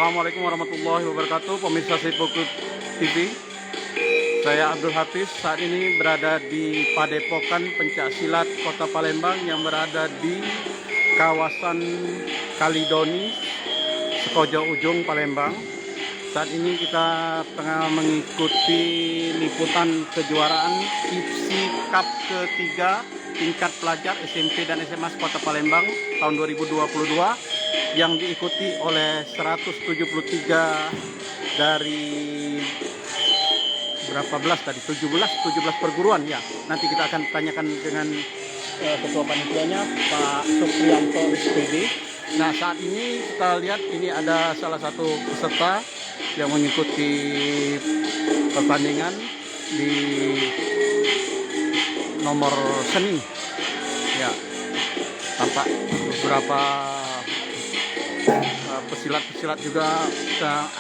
Assalamualaikum warahmatullahi wabarakatuh, pemirsa Sipoku TV. Saya Abdul Hafiz, saat ini berada di Padepokan Pencaksilat Kota Palembang yang berada di kawasan Kalidoni, Sekojo Ujung, Palembang. Saat ini kita tengah mengikuti liputan kejuaraan IPSI Cup ketiga tingkat pelajar SMP dan SMA Kota Palembang tahun 2022 yang diikuti oleh 173 dari berapa belas tadi? 17 perguruan ya. Nanti kita akan tanyakan dengan ketua panitianya Pak Supriyanto SPD. Nah, saat ini kita lihat ini ada salah satu peserta yang mengikuti pertandingan di nomor seni. Ya, tampak beberapa pesilat-pesilat juga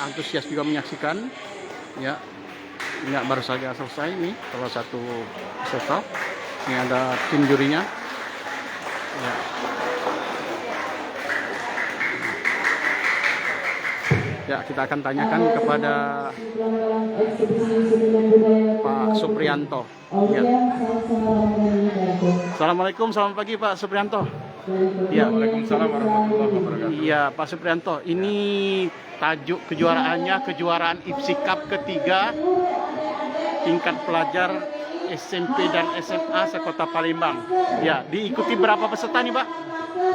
antusias juga menyaksikan. Ya, ini baru saja selesai nih salah satu peserta. Ini ada tim jurinya. Ya. Ya, kita akan tanyakan kepada Pak Supriyanto. Ya. Assalamualaikum, selamat pagi Pak Supriyanto. Ya. Waalaikumsalam warahmatullahi wabarakatuh. Iya, Pak Supriyanto, ini tajuk kejuaraannya kejuaraan IPSI Cup ketiga tingkat pelajar SMP dan SMA sekota Palembang. Ya, diikuti berapa peserta nih, Pak?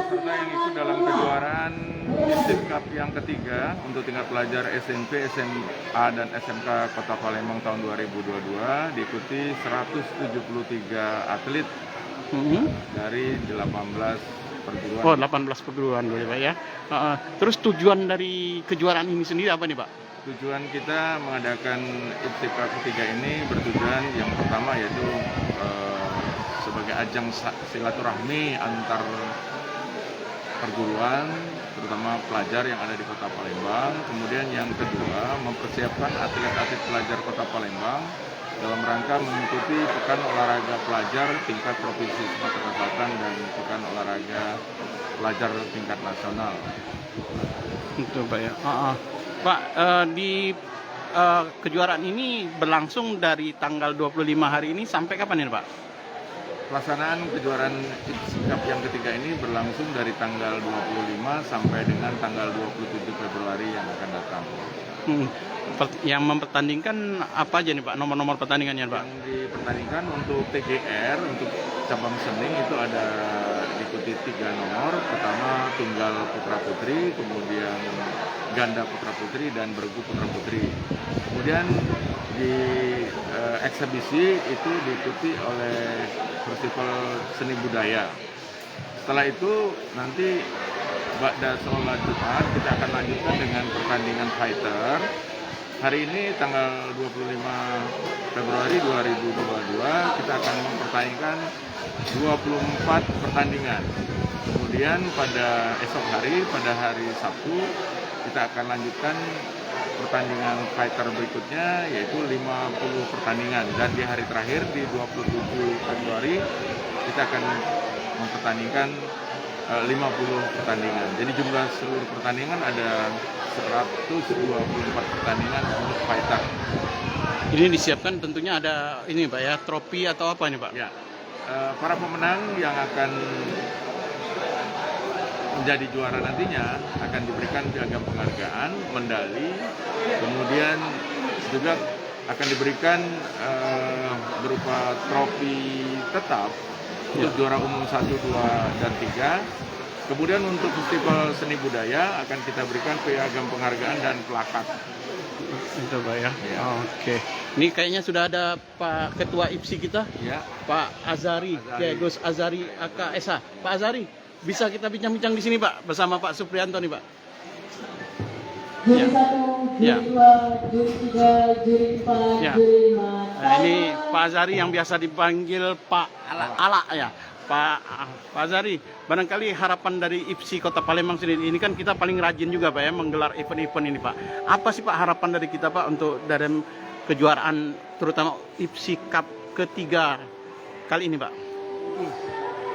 Peserta yang ikut dalam kejuaraan IPSI Cup yang ketiga untuk tingkat pelajar SMP, SMA, dan SMK Kota Palembang tahun 2022 diikuti 173 atlet dari 18 perguruan. Oh, 18 perguruan dulu ya, Pak ya. Terus tujuan dari kejuaraan ini sendiri apa nih, Pak? Tujuan kita mengadakan IPSI Cup ketiga ini bertujuan yang pertama yaitu sebagai ajang silaturahmi antar perguruan, terutama pelajar yang ada di Kota Palembang. Kemudian yang kedua, mempersiapkan atlet-atlet pelajar Kota Palembang dalam rangka mengikuti Pekan Olahraga Pelajar tingkat Provinsi Sumatera Selatan dan Pekan Olahraga Pelajar tingkat nasional. Itu, Pak ya. Pak, di kejuaraan ini berlangsung dari tanggal 25 hari ini sampai kapan ini, Pak? Pelaksanaan kejuaraan IPSI Cup yang ketiga ini berlangsung dari tanggal 25 sampai dengan tanggal 27 Februari yang akan datang. Yang mempertandingkan apa aja nih, Pak? Nomor-nomor pertandingannya, Pak? Yang dipertandingkan untuk TGR, untuk cabang seni itu ada diikuti 3 nomor. Pertama tunggal putra putri, kemudian ganda putra putri, dan bergu putra putri. Kemudian di eksebisi itu diikuti oleh festival seni budaya. Setelah itu nanti pada sholat Jumat kita akan lanjutkan dengan pertandingan fighter. Hari ini tanggal 25 Februari 2022 kita akan mempertandingkan 24 pertandingan. Kemudian pada esok hari, pada hari Sabtu, kita akan lanjutkan pertandingan fighter berikutnya yaitu 50 pertandingan. Dan di hari terakhir di 27 Februari kita akan mempertandingkan 50 pertandingan. Jadi jumlah seluruh pertandingan ada 124 pertandingan untuk fighter. Ini disiapkan tentunya ada ini, Pak ya, trofi atau apa nih, Pak? Ya, para pemenang yang akan menjadi juara nantinya akan diberikan piagam penghargaan, medali, kemudian juga akan diberikan berupa trofi tetap untuk juara umum 1, 2, dan 3. Kemudian untuk festival seni budaya akan kita berikan piagam penghargaan dan plakat. Itu, Pak ya. Ya. Oke. Ini kayaknya sudah ada Pak Ketua IPSI kita, Ya. Pak Azari, Gus Azari AKSH. Pak Azari, bisa kita bincang-bincang di sini, Pak, bersama Pak Supriyanto nih, Pak. Juri 1, juri 2, juri 3, juri 4, Ya. juri 5. Nah, ini Pak Azari yang biasa dipanggil Pak Ala ya. Pak Azari, barangkali harapan dari IPSI Kota Palembang sendiri, ini kan kita paling rajin juga, Pak ya, menggelar event-event ini, Pak. Apa sih, Pak, harapan dari kita, Pak, untuk dalam kejuaraan terutama IPSI Cup ketiga kali ini, Pak?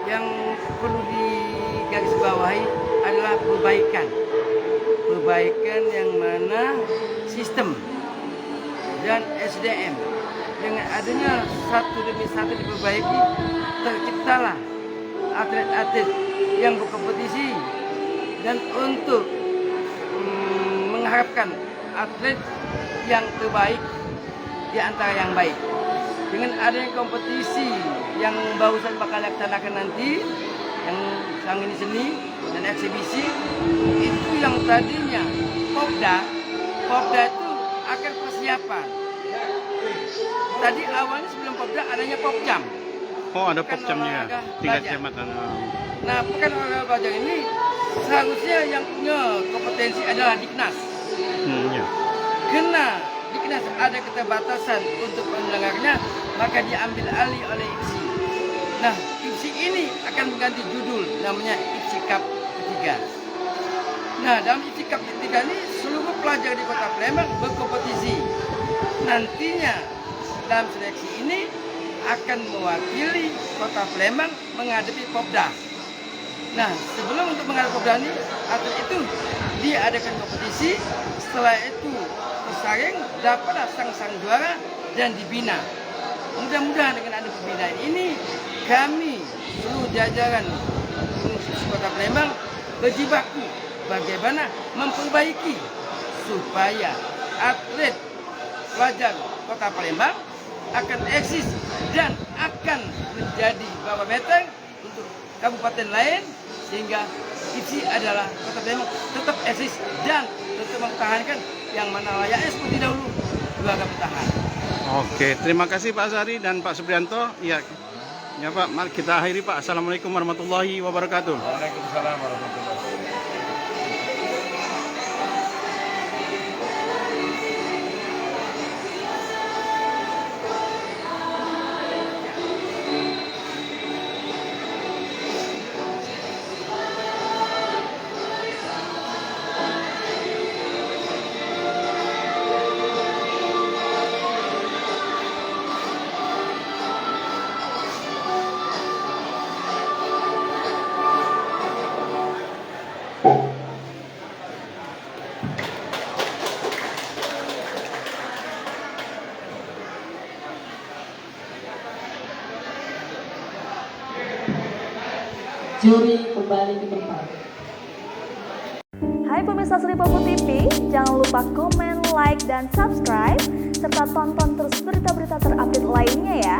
Yang perlu digarisbawahi adalah perbaikan perbaikan yang mana sistem dan SDM. Dengan adanya satu demi satu diperbaiki, terciptalah atlet-atlet yang berkompetisi, dan untuk mengharapkan atlet yang terbaik di antara yang baik. Dengan adanya kompetisi yang barusan bakal dilaksanakan nanti, yang sekarang ini seni dan eksibisi, itu yang tadinya Popda itu akan persiapan. Tadi awalnya sebelum Popda adanya Popjam. Oh, ada popjamnya ya? Tingkat kecamatan. Nah, pekan olahraga pelajar ini seharusnya yang punya kompetensi adalah Diknas. Ya. Karena Diknas ada keterbatasan untuk penyelenggaranya, maka diambil alih oleh IPSI. Nah, IPSI ini akan mengganti judul, namanya IPSI Cup ketiga. Nah, dalam IPSI Cup ketiga ini seluruh pelajar di Kota Palembang berkompetisi. Nantinya dalam seleksi ini akan mewakili Kota Palembang menghadapi Popda. Nah, sebelum untuk menghadapi Popda ini, atlet itu diadakan kompetisi. Setelah itu bersaing, dapatlah sang juara dan dibina. Mudah-mudahan dengan ada pembinaan ini, kami seluruh jajaran Universitas Kota Palembang berjibaku bagaimana memperbaiki supaya atlet pelajar Kota Palembang akan eksis dan akan menjadi barometer untuk kabupaten lain, sehingga IPSI adalah Kota Palembang tetap eksis dan tetap mempertahankan yang mana layaknya seperti dahulu, juara bertahan. Oke, terima kasih Pak Azhari dan Pak Suprianto. Ya Pak, mari kita akhiri Pak. Assalamualaikum warahmatullahi wabarakatuh. Waalaikumsalam warahmatullahi wabarakatuh. Juri kembali ke tempat. Hai pemirsa Sri Popo TV, jangan lupa komen, like, dan subscribe, serta tonton terus berita-berita terupdate lainnya ya.